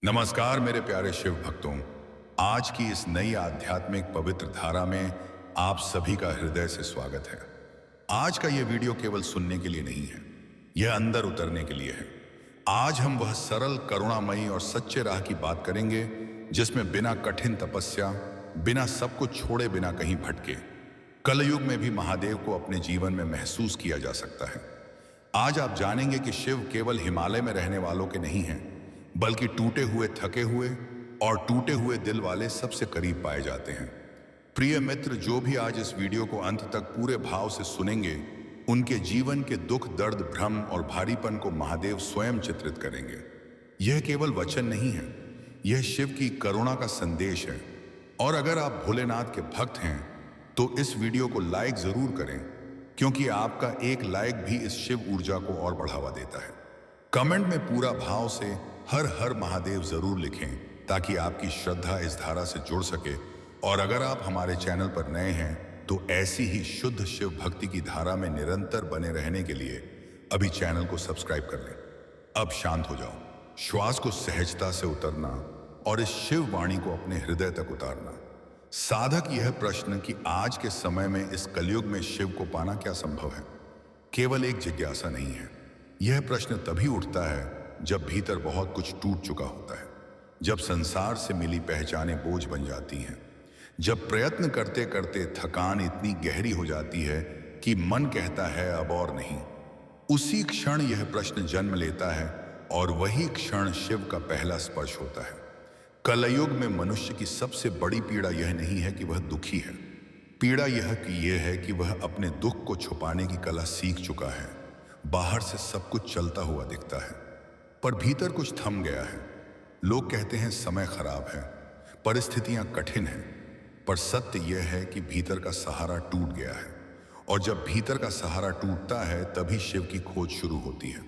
नमस्कार मेरे प्यारे शिव भक्तों। आज की इस नई आध्यात्मिक पवित्र धारा में आप सभी का हृदय से स्वागत है। आज का यह वीडियो केवल सुनने के लिए नहीं है, यह अंदर उतरने के लिए है। आज हम वह सरल, करुणामयी और सच्चे राह की बात करेंगे जिसमें बिना कठिन तपस्या, बिना सब कुछ छोड़े, बिना कहीं भटके, कलयुग में भी महादेव को अपने जीवन में महसूस किया जा सकता है। आज आप जानेंगे कि शिव केवल हिमालय में रहने वालों के नहीं हैं, बल्कि टूटे हुए, थके हुए और टूटे हुए दिल वाले सबसे करीब पाए जाते हैं। प्रिय मित्र, जो भी आज इस वीडियो को अंत तक पूरे भाव से सुनेंगे, उनके जीवन के दुख, दर्द, भ्रम और भारीपन को महादेव स्वयं चित्रित करेंगे। यह केवल वचन नहीं है, यह शिव की करुणा का संदेश है। और अगर आप भोलेनाथ के भक्त हैं तो इस वीडियो को लाइक जरूर करें, क्योंकि आपका एक लाइक भी इस शिव ऊर्जा को और बढ़ावा देता है। कमेंट में पूरा भाव से हर हर महादेव जरूर लिखें, ताकि आपकी श्रद्धा इस धारा से जुड़ सके। और अगर आप हमारे चैनल पर नए हैं तो ऐसी ही शुद्ध शिव भक्ति की धारा में निरंतर बने रहने के लिए अभी चैनल को सब्सक्राइब कर लें। अब शांत हो जाओ, श्वास को सहजता से उतरना और इस शिव वाणी को अपने हृदय तक उतारना। साधक, यह प्रश्न कि आज के समय में इस कलयुग में शिव को पाना क्या संभव है, केवल एक जिज्ञासा नहीं है। यह प्रश्न तभी उठता है जब भीतर बहुत कुछ टूट चुका होता है, जब संसार से मिली पहचानें बोझ बन जाती हैं, जब प्रयत्न करते करते थकान इतनी गहरी हो जाती है कि मन कहता है अब और नहीं। उसी क्षण यह प्रश्न जन्म लेता है और वही क्षण शिव का पहला स्पर्श होता है। कलयुग में मनुष्य की सबसे बड़ी पीड़ा यह नहीं है कि वह दुखी है, पीड़ा यह है कि वह अपने दुख को छुपाने की कला सीख चुका है। बाहर से सब कुछ चलता हुआ दिखता है, पर भीतर कुछ थम गया है। लोग कहते हैं समय खराब है, परिस्थितियां कठिन हैं, पर सत्य यह है कि भीतर का सहारा टूट गया है। और जब भीतर का सहारा टूटता है तभी शिव की खोज शुरू होती है।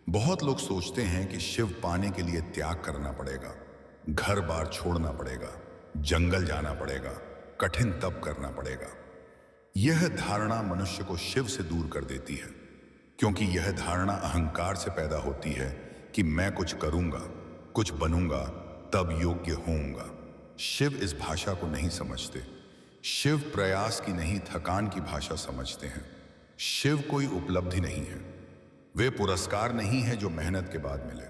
बहुत लोग सोचते हैं कि शिव पाने के लिए त्याग करना पड़ेगा, घर बार छोड़ना पड़ेगा, जंगल जाना पड़ेगा, कठिन तप करना पड़ेगा। यह धारणा मनुष्य को शिव से दूर कर देती है, क्योंकि यह धारणा अहंकार से पैदा होती है कि मैं कुछ करूंगा, कुछ बनूंगा, तब योग्य होऊंगा। शिव इस भाषा को नहीं समझते। शिव प्रयास की नहीं, थकान की भाषा समझते हैं। शिव कोई उपलब्धि नहीं है, वे पुरस्कार नहीं है जो मेहनत के बाद मिले।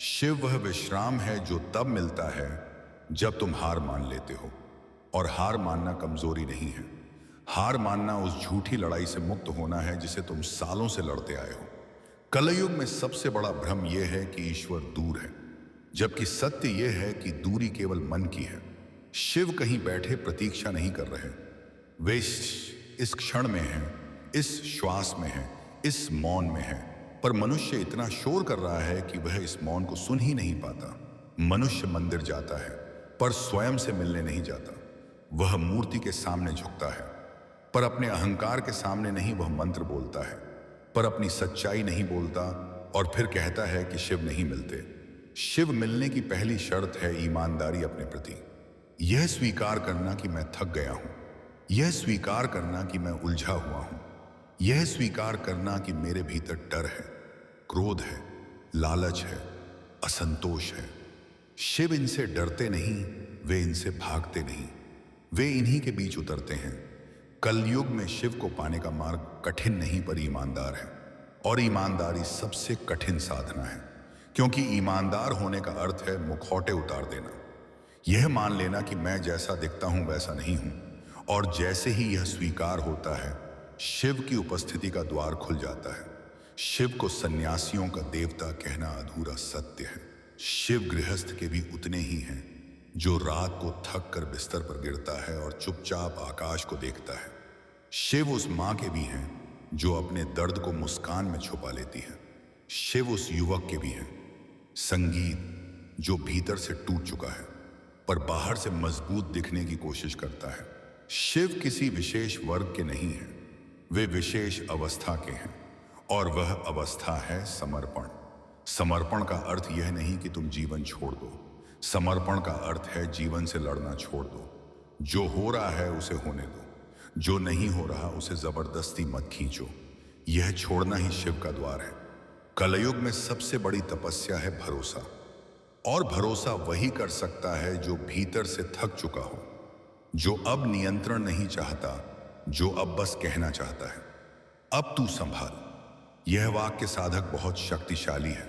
शिव वह विश्राम है जो तब मिलता है जब तुम हार मान लेते हो। और हार मानना कमजोरी नहीं है, हार मानना उस झूठी लड़ाई से मुक्त होना है जिसे तुम सालों से लड़ते आए हो। कलयुग में सबसे बड़ा भ्रम यह है कि ईश्वर दूर है, जबकि सत्य यह है कि दूरी केवल मन की है। शिव कहीं बैठे प्रतीक्षा नहीं कर रहे, वे इस क्षण में हैं, इस श्वास में हैं, इस मौन में हैं। पर मनुष्य इतना शोर कर रहा है कि वह इस मौन को सुन ही नहीं पाता। मनुष्य मंदिर जाता है पर स्वयं से मिलने नहीं जाता। वह मूर्ति के सामने झुकता है पर अपने अहंकार के सामने नहीं। वह मंत्र बोलता है पर अपनी सच्चाई नहीं बोलता, और फिर कहता है कि शिव नहीं मिलते। शिव मिलने की पहली शर्त है ईमानदारी अपने प्रति। यह स्वीकार करना कि मैं थक गया हूं, यह स्वीकार करना कि मैं उलझा हुआ हूं, यह स्वीकार करना कि मेरे भीतर डर है, क्रोध है, लालच है, असंतोष है। शिव इनसे डरते नहीं, वे इनसे भागते नहीं, वे इन्हीं के बीच उतरते हैं। कलयुग में शिव को पाने का मार्ग कठिन नहीं पर ईमानदार है, और ईमानदारी सबसे कठिन साधना है, क्योंकि ईमानदार होने का अर्थ है मुखौटे उतार देना। यह मान लेना कि मैं जैसा दिखता हूं वैसा नहीं हूं, और जैसे ही यह स्वीकार होता है शिव की उपस्थिति का द्वार खुल जाता है। शिव को सन्यासियों का देवता कहना अधूरा सत्य है। शिव गृहस्थ के भी उतने ही हैं, जो रात को थक कर बिस्तर पर गिरता है और चुपचाप आकाश को देखता है। शिव उस मां के भी हैं जो अपने दर्द को मुस्कान में छुपा लेती है। शिव उस युवक के भी हैं, संगीत, जो भीतर से टूट चुका है पर बाहर से मजबूत दिखने की कोशिश करता है। शिव किसी विशेष वर्ग के नहीं हैं, वे विशेष अवस्था के हैं, और वह अवस्था है समर्पण। समर्पण का अर्थ यह नहीं कि तुम जीवन छोड़ दो, समर्पण का अर्थ है जीवन से लड़ना छोड़ दो। जो हो रहा है उसे होने दो, जो नहीं हो रहा उसे जबरदस्ती मत खींचो। यह छोड़ना ही शिव का द्वार है। कलयुग में सबसे बड़ी तपस्या है भरोसा। और भरोसा वही कर सकता है जो भीतर से थक चुका हो, जो अब नियंत्रण नहीं चाहता, जो अब बस कहना चाहता है, अब तू संभाल। यह वाक्य साधक बहुत शक्तिशाली है।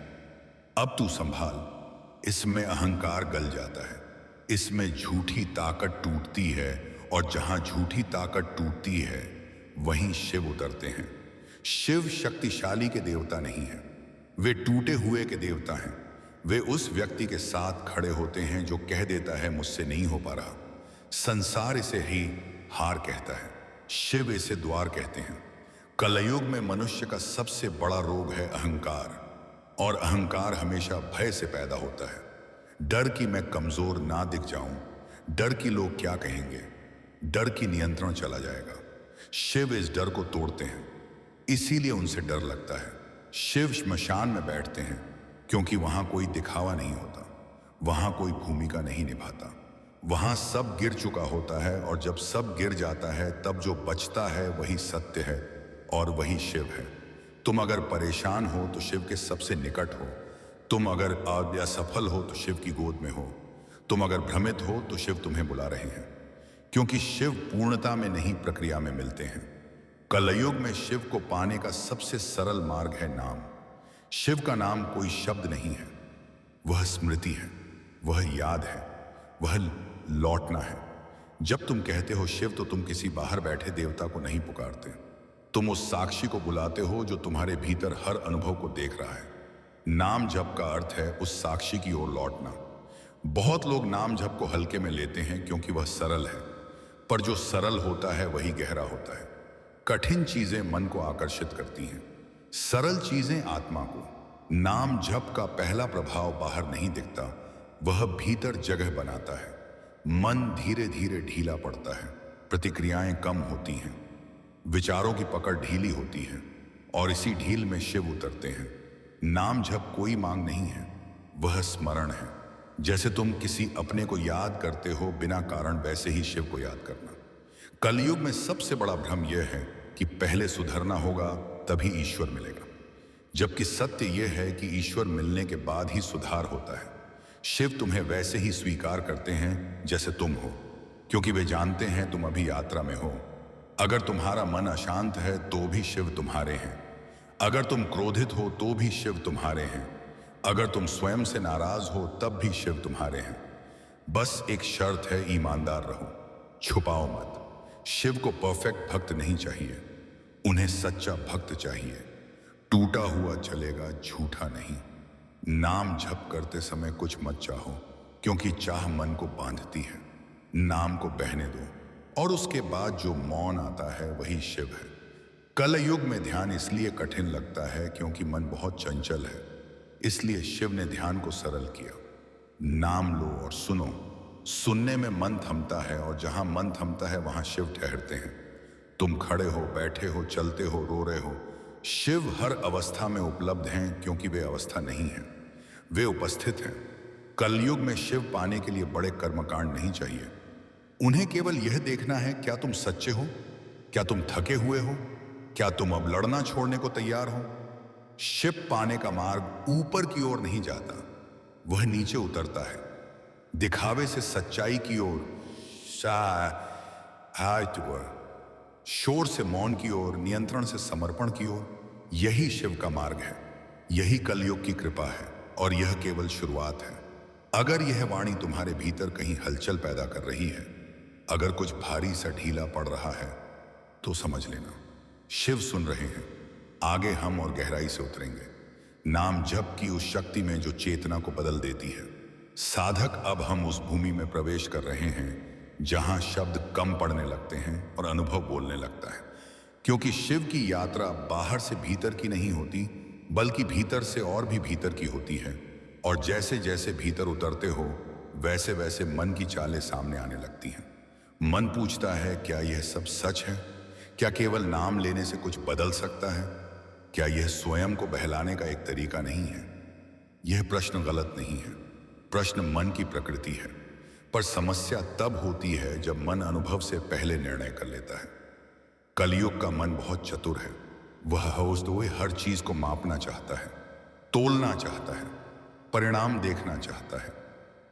अब तू संभाल। इसमें अहंकार गल जाता है, इसमें झूठी ताकत टूटती है, और जहां झूठी ताकत टूटती है वहीं शिव उतरते हैं। शिव शक्तिशाली के देवता नहीं है, वे टूटे हुए के देवता हैं। वे उस व्यक्ति के साथ खड़े होते हैं जो कह देता है मुझसे नहीं हो पा रहा। संसार इसे ही हार कहता है, शिव इसे द्वार कहते हैं। कलयुग में मनुष्य का सबसे बड़ा रोग है अहंकार, और अहंकार हमेशा भय से पैदा होता है। डर कि मैं कमजोर ना दिख जाऊं, डर कि लोग क्या कहेंगे, डर की नियंत्रण चला जाएगा। शिव इस डर को तोड़ते हैं, इसीलिए उनसे डर लगता है। शिव श्मशान में बैठते हैं क्योंकि वहां कोई दिखावा नहीं होता, वहां कोई भूमिका नहीं निभाता, वहां सब गिर चुका होता है, और जब सब गिर जाता है तब जो बचता है वही सत्य है और वही शिव है। तुम अगर परेशान हो तो शिव के सबसे निकट हो, तुम अगर असफल हो तो शिव की गोद में हो, तुम अगर भ्रमित हो तो शिव तुम्हें बुला रहे हैं, क्योंकि शिव पूर्णता में नहीं प्रक्रिया में मिलते हैं। कलयुग में शिव को पाने का सबसे सरल मार्ग है नाम। शिव का नाम कोई शब्द नहीं है, वह स्मृति है, वह याद है, वह लौटना है। जब तुम कहते हो शिव तो तुम किसी बाहर बैठे देवता को नहीं पुकारते, तुम उस साक्षी को बुलाते हो जो तुम्हारे भीतर हर अनुभव को देख रहा है। नाम जप का अर्थ है उस साक्षी की ओर लौटना। बहुत लोग नाम जप को हल्के में लेते हैं क्योंकि वह सरल है, पर जो सरल होता है वही गहरा होता है। कठिन चीजें मन को आकर्षित करती हैं, सरल चीजें आत्मा को। नाम जप का पहला प्रभाव बाहर नहीं दिखता, वह भीतर जगह बनाता है। मन धीरे धीरे ढीला पड़ता है, प्रतिक्रियाएं कम होती हैं, विचारों की पकड़ ढीली होती है, और इसी ढील में शिव उतरते हैं। नाम जप कोई मांग नहीं है, वह स्मरण है। जैसे तुम किसी अपने को याद करते हो बिना कारण, वैसे ही शिव को याद करना। कलयुग में सबसे बड़ा भ्रम यह है कि पहले सुधरना होगा तभी ईश्वर मिलेगा, जबकि सत्य यह है कि ईश्वर मिलने के बाद ही सुधार होता है। शिव तुम्हें वैसे ही स्वीकार करते हैं जैसे तुम हो, क्योंकि वे जानते हैं तुम अभी यात्रा में हो। अगर तुम्हारा मन अशांत है तो भी शिव तुम्हारे हैं, अगर तुम क्रोधित हो तो भी शिव तुम्हारे हैं, अगर तुम स्वयं से नाराज हो तब भी शिव तुम्हारे हैं। बस एक शर्त है, ईमानदार रहो, छुपाओ मत। शिव को परफेक्ट भक्त नहीं चाहिए, उन्हें सच्चा भक्त चाहिए। टूटा हुआ चलेगा, झूठा नहीं। नाम जप करते समय कुछ मत चाहो, क्योंकि चाह मन को बांधती है। नाम को बहने दो, और उसके बाद जो मौन आता है वही शिव है। कलयुग में ध्यान इसलिए कठिन लगता है क्योंकि मन बहुत चंचल है, इसलिए शिव ने ध्यान को सरल किया। नाम लो और सुनो। सुनने में मन थमता है, और जहां मन थमता है वहां शिव ठहरते हैं। तुम खड़े हो, बैठे हो, चलते हो, रो रहे हो, शिव हर अवस्था में उपलब्ध हैं, क्योंकि वे अवस्था नहीं है, वे उपस्थित हैं। कलयुग में शिव पाने के लिए बड़े कर्मकांड नहीं चाहिए, उन्हें केवल यह देखना है क्या तुम सच्चे हो, क्या तुम थके हुए हो, क्या तुम अब लड़ना छोड़ने को तैयार हो। शिव पाने का मार्ग ऊपर की ओर नहीं जाता, वह नीचे उतरता है, दिखावे से सच्चाई की ओर, शोर से मौन की ओर, नियंत्रण से समर्पण की ओर। यही शिव का मार्ग है, यही कलयुग की कृपा है, और यह केवल शुरुआत है। अगर यह वाणी तुम्हारे भीतर कहीं हलचल पैदा कर रही है, अगर कुछ भारी सा ढीला पड़ रहा है, तो समझ लेना शिव सुन रहे हैं। आगे हम और गहराई से उतरेंगे, नाम जप की उस शक्ति में जो चेतना को बदल देती है। साधक, अब हम उस भूमि में प्रवेश कर रहे हैं जहां शब्द कम पड़ने लगते हैं और अनुभव बोलने लगता है, क्योंकि शिव की यात्रा बाहर से भीतर की नहीं होती, बल्कि भीतर से और भी भीतर की होती है। और जैसे जैसे भीतर उतरते हो, वैसे वैसे मन की चालें सामने आने लगती हैं। मन पूछता है, क्या यह सब सच है? क्या केवल नाम लेने से कुछ बदल सकता है? क्या यह स्वयं को बहलाने का एक तरीका नहीं है? यह प्रश्न गलत नहीं है, प्रश्न मन की प्रकृति है। पर समस्या तब होती है जब मन अनुभव से पहले निर्णय कर लेता है। कलयुग का मन बहुत चतुर है, वह हर चीज को मापना चाहता है, तोलना चाहता है। परिणाम देखना चाहता है।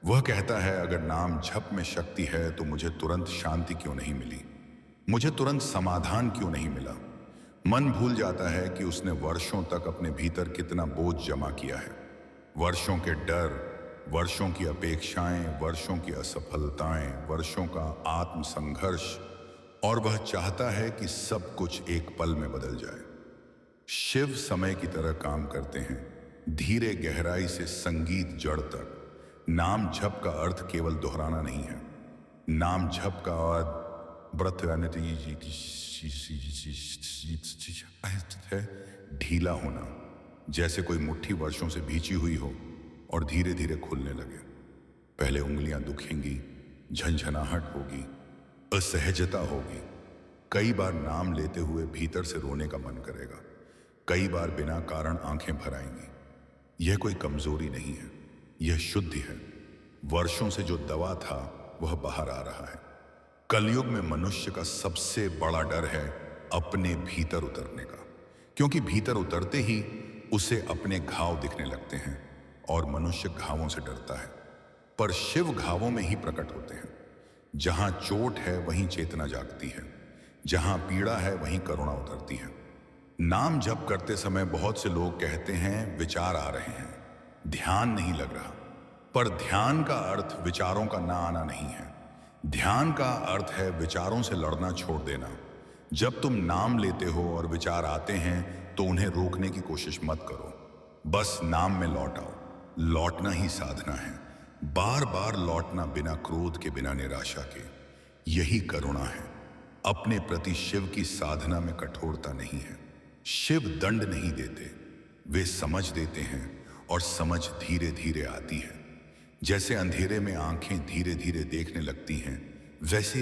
वह कहता है, अगर नाम जप में शक्ति है तो मुझे तुरंत शांति क्यों नहीं मिली, मुझे तुरंत समाधान क्यों नहीं मिला। मन भूल जाता है कि उसने वर्षों तक अपने भीतर कितना बोझ जमा किया है। वर्षों के डर, वर्षों की अपेक्षाएं, वर्षों की असफलताएं, वर्षों का आत्मसंघर्ष, और वह चाहता है कि सब कुछ एक पल में बदल जाए। शिव समय की तरह काम करते हैं, धीरे गहराई से संगीत जड़ तक। नाम जप का अर्थ केवल दोहराना नहीं है। नाम जप का अर्थ है ढीला होना, जैसे कोई मुट्ठी वर्षों से भींची हुई हो और धीरे धीरे खुलने लगे। पहले उंगलियां दुखेंगी, झंझनाहट होगी, असहजता होगी। कई बार नाम लेते हुए भीतर से रोने का मन करेगा। कई बार बिना कारण आंखें भर आएंगी। यह कोई कमजोरी नहीं है, यह शुद्धि है। वर्षों से जो दवा था वह बाहर आ रहा है। कलयुग में मनुष्य का सबसे बड़ा डर है अपने भीतर उतरने का, क्योंकि भीतर उतरते ही उसे अपने घाव दिखने लगते हैं और मनुष्य घावों से डरता है। पर शिव घावों में ही प्रकट होते हैं। जहां चोट है वहीं चेतना जागती है, जहां पीड़ा है वहीं करुणा उतरती है। नाम जप करते समय बहुत से लोग कहते हैं विचार आ रहे हैं, ध्यान नहीं लग रहा। पर ध्यान का अर्थ विचारों का ना आना नहीं है। ध्यान का अर्थ है विचारों से लड़ना छोड़ देना। जब तुम नाम लेते हो और विचार आते हैं तो उन्हें रोकने की कोशिश मत करो, बस नाम में लौट आओ। लौटना ही साधना है, बार बार लौटना, बिना क्रोध के, बिना निराशा के। यही करुणा है। अपने प्रति शिव की साधना में कठोरता नहीं है। शिव दंड नहीं देते, वे समझ देते हैं, और समझ धीरे धीरे आती है। जैसे अंधेरे में आंखें धीरे धीरे देखने लगती हैं, वैसे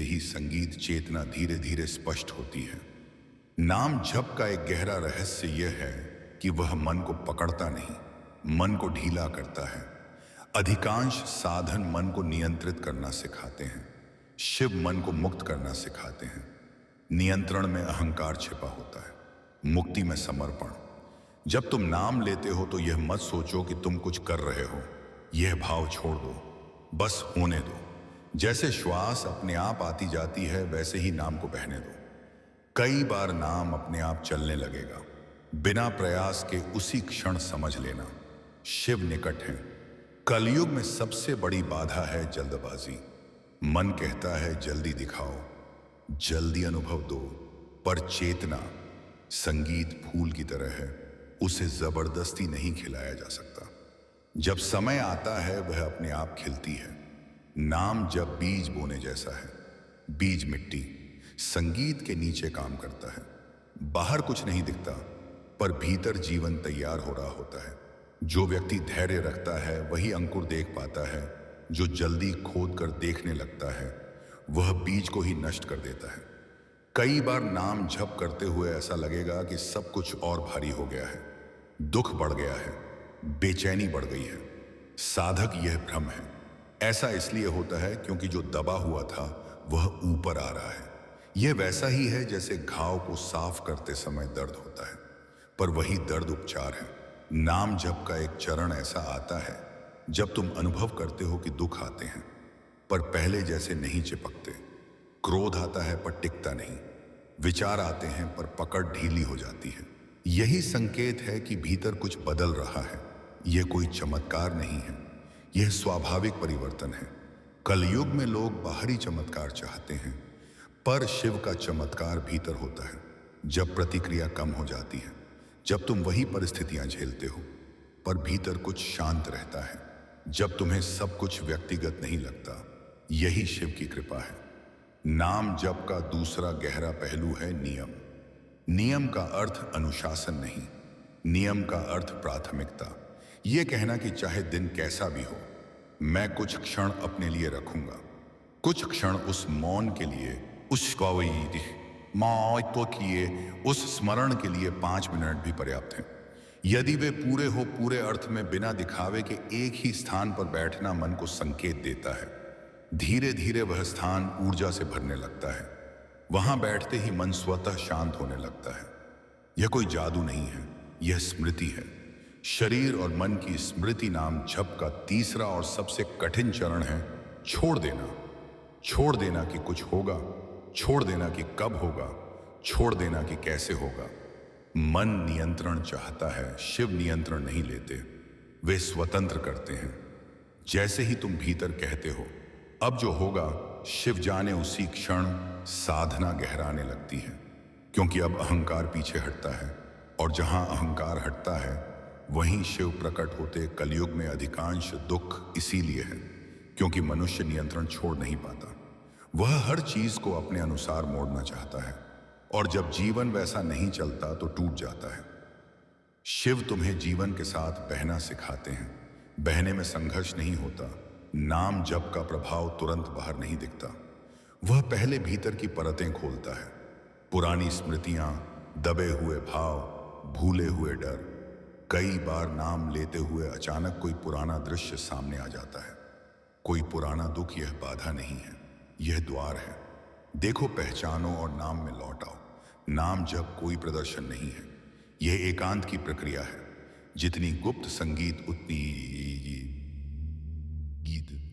ही संगीत चेतना धीरे धीरे स्पष्ट होती है। नाम जप का एक गहरा रहस्य यह है कि वह मन को पकड़ता नहीं, मन को ढीला करता है। अधिकांश साधन मन को नियंत्रित करना सिखाते हैं, शिव मन को मुक्त करना सिखाते हैं। नियंत्रण में अहंकार छिपा होता है, मुक्ति में समर्पण। जब तुम नाम लेते हो तो यह मत सोचो कि तुम कुछ कर रहे हो, यह भाव छोड़ दो, बस होने दो। जैसे श्वास अपने आप आती जाती है वैसे ही नाम को बहने दो। कई बार नाम अपने आप चलने लगेगा, बिना प्रयास के। उसी क्षण समझ लेना शिव निकट है। कलयुग में सबसे बड़ी बाधा है जल्दबाजी। मन कहता है जल्दी दिखाओ, जल्दी अनुभव दो, पर चेतना संगीत फूल की तरह है, उसे जबरदस्ती नहीं खिलाया जा सकता। जब समय आता है वह अपने आप खिलती है। नाम जब बीज बोने जैसा है, बीज मिट्टी संगीत के नीचे काम करता है। बाहर कुछ नहीं दिखता, पर भीतर जीवन तैयार हो रहा होता है। जो व्यक्ति धैर्य रखता है वही अंकुर देख पाता है। जो जल्दी खोद कर देखने लगता है वह बीज को ही नष्ट कर देता है। कई बार नाम जप करते हुए ऐसा लगेगा कि सब कुछ और भारी हो गया है, दुख बढ़ गया है, बेचैनी बढ़ गई है। साधक यह भ्रम है। ऐसा इसलिए होता है क्योंकि जो दबा हुआ था वह ऊपर आ रहा है। यह वैसा ही है जैसे घाव को साफ करते समय दर्द होता है, पर वही दर्द उपचार है। नाम जप का एक चरण ऐसा आता है जब तुम अनुभव करते हो कि दुख आते हैं पर पहले जैसे नहीं चिपकते। क्रोध आता है पर टिकता नहीं, विचार आते हैं पर पकड़ ढीली हो जाती है। यही संकेत है कि भीतर कुछ बदल रहा है। यह कोई चमत्कार नहीं है, यह स्वाभाविक परिवर्तन है। कलयुग में लोग बाहरी चमत्कार चाहते हैं, पर शिव का चमत्कार भीतर होता है। जब प्रतिक्रिया कम हो जाती है, जब तुम वही परिस्थितियां झेलते हो पर भीतर कुछ शांत रहता है, जब तुम्हें सब कुछ व्यक्तिगत नहीं लगता, यही शिव की कृपा है। नाम जप का दूसरा गहरा पहलू है नियम। नियम का अर्थ अनुशासन नहीं, नियम का अर्थ प्राथमिकता। यह कहना कि चाहे दिन कैसा भी हो, मैं कुछ क्षण अपने लिए रखूंगा। कुछ क्षण उस मौन के लिए, उस उस स्मरण के लिए 5 मिनट भी पर्याप्त हैं। यदि वे पूरे हो, पूरे अर्थ में बिना दिखावे के एक ही स्थान पर बैठना मन को संकेत देता है। धीरे धीरे वह स्थान ऊर्जा से भरने लगता है। वहां बैठते ही मन स्वतः शांत होने लगता है। यह कोई जादू नहीं है, यह स्मृति है। शरीर और मन की स्मृति नाम जप का तीसरा और सबसे कठिन चरण है छोड़ देना। छोड़ देना कि कुछ होगा, छोड़ देना कि कब होगा, छोड़ देना कि कैसे होगा। मन नियंत्रण चाहता है, शिव नियंत्रण नहीं लेते, वे स्वतंत्र करते हैं। जैसे ही तुम भीतर कहते हो अब जो होगा शिव जाने, उसी क्षण साधना गहराने लगती है, क्योंकि अब अहंकार पीछे हटता है और जहां अहंकार हटता है वहीं शिव प्रकट होते। कलयुग में अधिकांश दुख इसीलिए है क्योंकि मनुष्य नियंत्रण छोड़ नहीं पाता। वह हर चीज को अपने अनुसार मोड़ना चाहता है और जब जीवन वैसा नहीं चलता तो टूट जाता है। शिव तुम्हें जीवन के साथ बहना सिखाते हैं। बहने में संघर्ष नहीं होता, नाम जप का प्रभाव तुरंत बाहर नहीं दिखता, वह पहले भीतर की परतें खोलता है। पुरानी स्मृतियां, दबे हुए भाव, भूले हुए डर। कई बार नाम लेते हुए अचानक कोई पुराना दृश्य सामने आ जाता है। कोई पुराना दुख यह बाधा नहीं है, यह द्वार है। देखो, पहचानो और नाम में लौट आओ। नाम जप कोई प्रदर्शन नहीं है, यह एकांत की प्रक्रिया है। जितनी गुप्त संगीत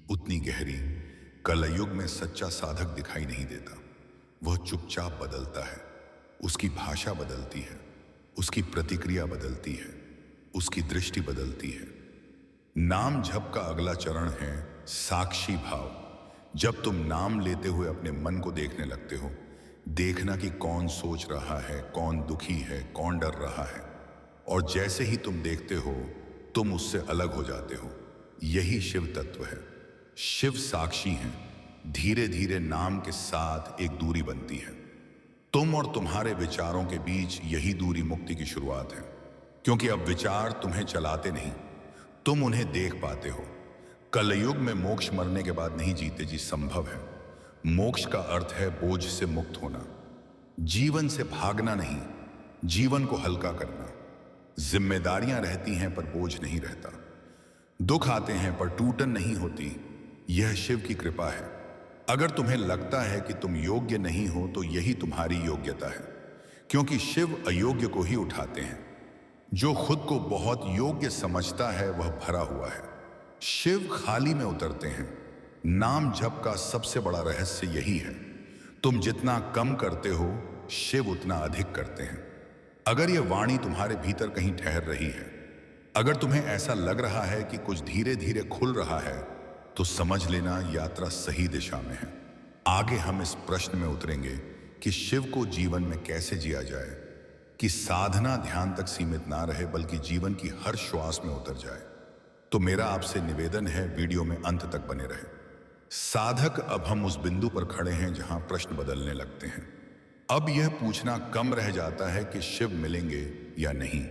उतनी गहरी। कलयुग में सच्चा साधक दिखाई नहीं देता, वह चुपचाप बदलता है। उसकी भाषा बदलती है, उसकी प्रतिक्रिया बदलती है, उसकी दृष्टि बदलती है। नाम जप का अगला चरण है साक्षी भाव। जब तुम नाम लेते हुए अपने मन को देखने लगते हो, देखना कि कौन सोच रहा है, कौन दुखी है, कौन डर रहा है, और जैसे ही तुम देखते हो तुम उससे अलग हो जाते हो। यही शिव तत्व है। शिव साक्षी हैं। धीरे धीरे नाम के साथ एक दूरी बनती है। तुम और तुम्हारे विचारों के बीच यही दूरी मुक्ति की शुरुआत है, क्योंकि अब विचार तुम्हें चलाते नहीं, तुम उन्हें देख पाते हो। कलयुग में मोक्ष मरने के बाद नहीं जीते जी, संभव है। मोक्ष का अर्थ है बोझ से मुक्त होना, जीवन से भागना नहीं, जीवन को हल्का करना। जिम्मेदारियां रहती हैं पर बोझ नहीं रहता, दुख आते हैं पर टूटन नहीं होती। यह शिव की कृपा है। अगर तुम्हें लगता है कि तुम योग्य नहीं हो तो यही तुम्हारी योग्यता है, क्योंकि शिव अयोग्य को ही उठाते हैं। जो खुद को बहुत योग्य समझता है वह भरा हुआ है। शिव खाली में उतरते हैं। नाम जप का सबसे बड़ा रहस्य यही है। तुम जितना कम करते हो शिव उतना अधिक करते हैं। अगर यह वाणी तुम्हारे भीतर कहीं ठहर रही है, अगर तुम्हें ऐसा लग रहा है कि कुछ धीरे धीरे खुल रहा है, तो समझ लेना यात्रा सही दिशा में है। आगे हम इस प्रश्न में उतरेंगे कि शिव को जीवन में कैसे जिया जाए, कि साधना ध्यान तक सीमित ना रहे बल्कि जीवन की हर श्वास में उतर जाए। तो मेरा आपसे निवेदन है, वीडियो में अंत तक बने रहे। साधक, अब हम उस बिंदु पर खड़े हैं जहां प्रश्न बदलने लगते हैं। अब यह पूछना कम रह जाता है कि शिव मिलेंगे या नहीं,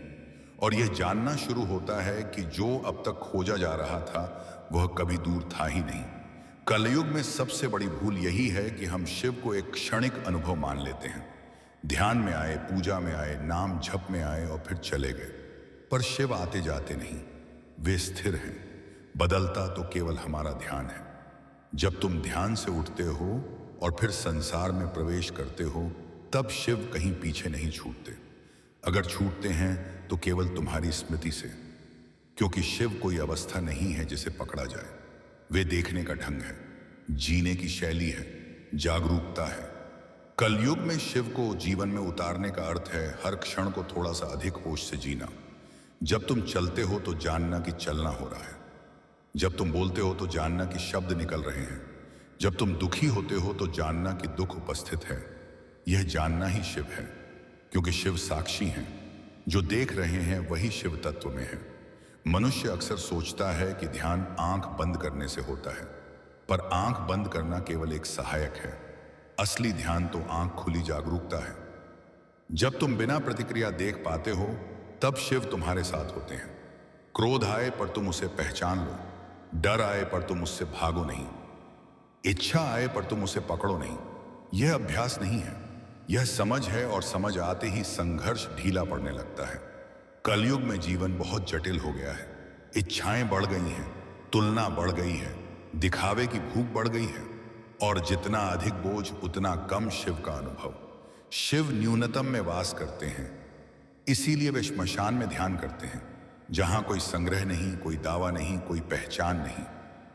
और यह जानना शुरू होता है कि जो अब तक खोजा जा रहा था वह कभी दूर था ही नहीं। कलयुग में सबसे बड़ी भूल यही है कि हम शिव को एक क्षणिक अनुभव मान लेते हैं। ध्यान में आए, पूजा में आए, नाम जप में आए और फिर चले गए। पर शिव आते जाते नहीं, वे स्थिर हैं। बदलता तो केवल हमारा ध्यान है। जब तुम ध्यान से उठते हो और फिर संसार में प्रवेश करते हो, तब शिव कहीं पीछे नहीं छूटते। अगर छूटते हैं तो केवल तुम्हारी स्मृति से, क्योंकि शिव कोई अवस्था नहीं है जिसे पकड़ा जाए। वे देखने का ढंग है, जीने की शैली है, जागरूकता है। कलयुग में शिव को जीवन में उतारने का अर्थ है हर क्षण को थोड़ा सा अधिक होश से जीना। जब तुम चलते हो तो जानना कि चलना हो रहा है। जब तुम बोलते हो तो जानना कि शब्द निकल रहे हैं। जब तुम दुखी होते हो तो जानना कि दुख उपस्थित है। यह जानना ही शिव है, क्योंकि शिव साक्षी हैं। जो देख रहे हैं वही शिव तत्व में है। मनुष्य अक्सर सोचता है कि ध्यान आंख बंद करने से होता है, पर आंख बंद करना केवल एक सहायक है। असली ध्यान तो आंख खुली जागरूकता है। जब तुम बिना प्रतिक्रिया देख पाते हो तब शिव तुम्हारे साथ होते हैं। क्रोध आए पर तुम उसे पहचान लो, डर आए पर तुम उससे भागो नहीं, इच्छा आए पर तुम उसे पकड़ो नहीं। यह अभ्यास नहीं है, यह समझ है, और समझ आते ही संघर्ष ढीला पड़ने लगता है। कलयुग में जीवन बहुत जटिल हो गया है। इच्छाएं बढ़ गई हैं, तुलना बढ़ गई है, दिखावे की भूख बढ़ गई है, और जितना अधिक बोझ उतना कम शिव का अनुभव। शिव न्यूनतम में वास करते हैं, इसीलिए वे श्मशान में ध्यान करते हैं, जहां कोई संग्रह नहीं, कोई दावा नहीं, कोई पहचान नहीं।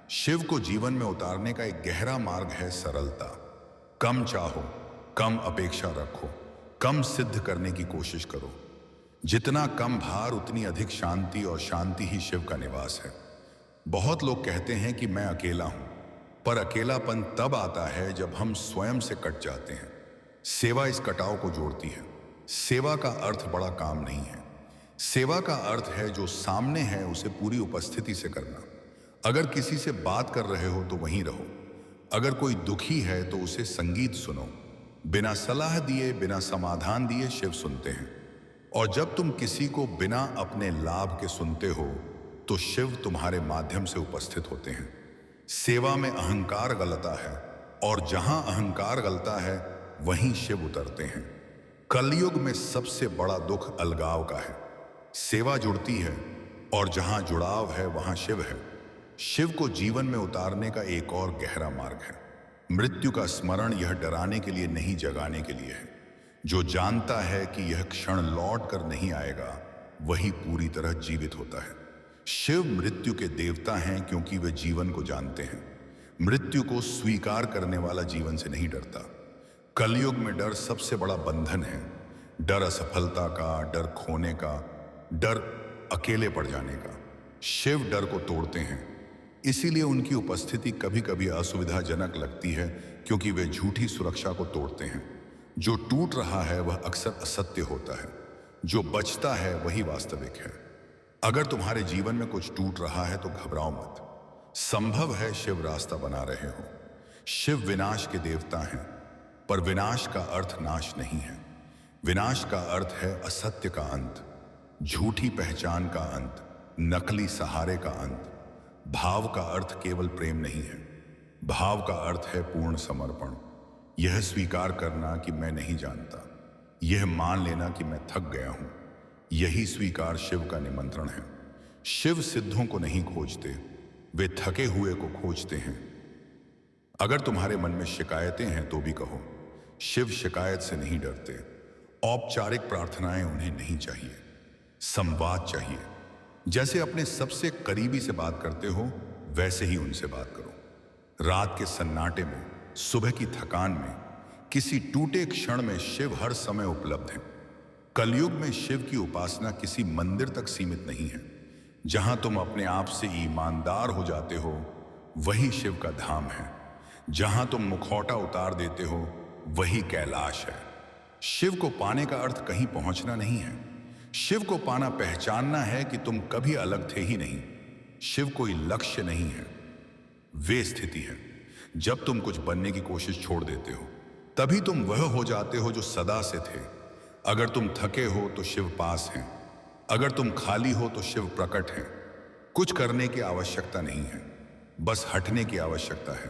शिव को जीवन में उतारने का एक गहरा मार्ग है सरलता। कम चाहो, कम अपेक्षा रखो, कम सिद्ध करने की कोशिश करो। जितना कम भार उतनी अधिक शांति, और शांति ही शिव का निवास है। बहुत लोग कहते हैं कि मैं अकेला हूं, पर अकेलापन तब आता है जब हम स्वयं से कट जाते हैं। सेवा इस कटाव को जोड़ती है। सेवा का अर्थ बड़ा काम नहीं है। सेवा का अर्थ है जो सामने है उसे पूरी उपस्थिति से करना। अगर किसी से बात कर रहे हो तो वहीं रहो। अगर कोई दुखी है तो उसे संगीत सुनो। बिना सलाह दिए, बिना समाधान दिए शिव सुनते हैं। और जब तुम किसी को बिना अपने लाभ के सुनते हो तो शिव तुम्हारे माध्यम से उपस्थित होते हैं। सेवा में अहंकार गलता है, और जहां अहंकार गलता है वहीं शिव उतरते हैं। कलयुग में सबसे बड़ा दुख अलगाव का है। सेवा जुड़ती है, और जहां जुड़ाव है वहां शिव है। शिव को जीवन में उतारने का एक और गहरा मार्ग है। मृत्यु का स्मरण यह डराने के लिए नहीं, जगाने के लिए है। जो जानता है कि यह क्षण लौट कर नहीं आएगा, वही पूरी तरह जीवित होता है। शिव मृत्यु के देवता हैं क्योंकि वे जीवन को जानते हैं। मृत्यु को स्वीकार करने वाला जीवन से नहीं डरता। कलयुग में डर सबसे बड़ा बंधन है। डर असफलता का, डर खोने का, डर अकेले पड़ जाने का। शिव डर को तोड़ते हैं। इसीलिए उनकी उपस्थिति कभी कभी असुविधाजनक लगती है, क्योंकि वे झूठी सुरक्षा को तोड़ते हैं। जो टूट रहा है वह अक्सर असत्य होता है, जो बचता है वही वास्तविक है। अगर तुम्हारे जीवन में कुछ टूट रहा है तो घबराओ मत। संभव है शिव रास्ता बना रहे हो। शिव विनाश के देवता हैं, पर विनाश का अर्थ नाश नहीं है। विनाश का अर्थ है असत्य का अंत, झूठी पहचान का अंत, नकली सहारे का अंत। भाव का अर्थ केवल प्रेम नहीं है। भाव का अर्थ है पूर्ण समर्पण। यह स्वीकार करना कि मैं नहीं जानता, यह मान लेना कि मैं थक गया हूं। यही स्वीकार शिव का निमंत्रण है। शिव सिद्धों को नहीं खोजते, वे थके हुए को खोजते हैं। अगर तुम्हारे मन में शिकायतें हैं तो भी कहो, शिव शिकायत से नहीं डरते। औपचारिक प्रार्थनाएं उन्हें नहीं चाहिए, संवाद चाहिए। जैसे अपने सबसे करीबी से बात करते हो, वैसे ही उनसे बात करो। रात के सन्नाटे में, सुबह की थकान में, किसी टूटे क्षण में शिव हर समय उपलब्ध है। कलयुग में शिव की उपासना किसी मंदिर तक सीमित नहीं है। जहां तुम अपने आप से ईमानदार हो जाते हो, वही शिव का धाम है। जहां तुम मुखौटा उतार देते हो, वही कैलाश है। शिव को पाने का अर्थ कहीं पहुंचना नहीं है। शिव को पाना पहचानना है कि तुम कभी अलग थे ही नहीं। शिव कोई लक्ष्य नहीं है, वे स्थिति है। जब तुम कुछ बनने की कोशिश छोड़ देते हो, तभी तुम वह हो जाते हो जो सदा से थे। अगर तुम थके हो तो शिव पास हैं। अगर तुम खाली हो तो शिव प्रकट हैं। कुछ करने की आवश्यकता नहीं है, बस हटने की आवश्यकता है।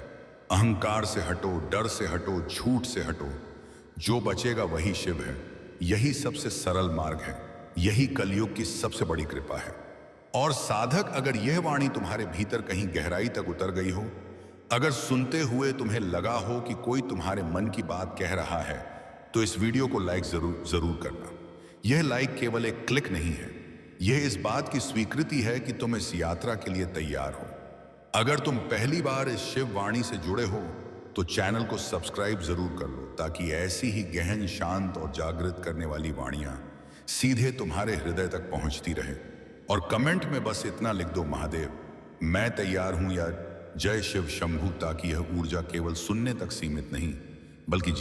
अहंकार से हटो, डर से हटो, झूठ से हटो। जो बचेगा वही शिव है। यही सबसे सरल मार्ग है। यही कलयुग की सबसे बड़ी कृपा है। और साधक, अगर यह वाणी तुम्हारे भीतर कहीं गहराई तक उतर गई हो, अगर सुनते हुए तुम्हें लगा हो कि कोई तुम्हारे मन की बात कह रहा है, तो इस वीडियो को लाइक जरूर करना। यह लाइक केवल एक क्लिक नहीं है, यह इस बात की स्वीकृति है कि तुम इस यात्रा के लिए तैयार हो। अगर तुम पहली बार इस शिव वाणी से जुड़े हो तो चैनल को सब्सक्राइब जरूर कर लो, ताकि ऐसी ही गहन, शांत और जागृत करने वाली वाणियां सीधे तुम्हारे हृदय तक पहुंचती रहे। और कमेंट में बस इतना लिख दो, महादेव मैं तैयार हूं, या जय शिव शंभू, ताकि यह ऊर्जा केवल सुनने तक सीमित नहीं बल्कि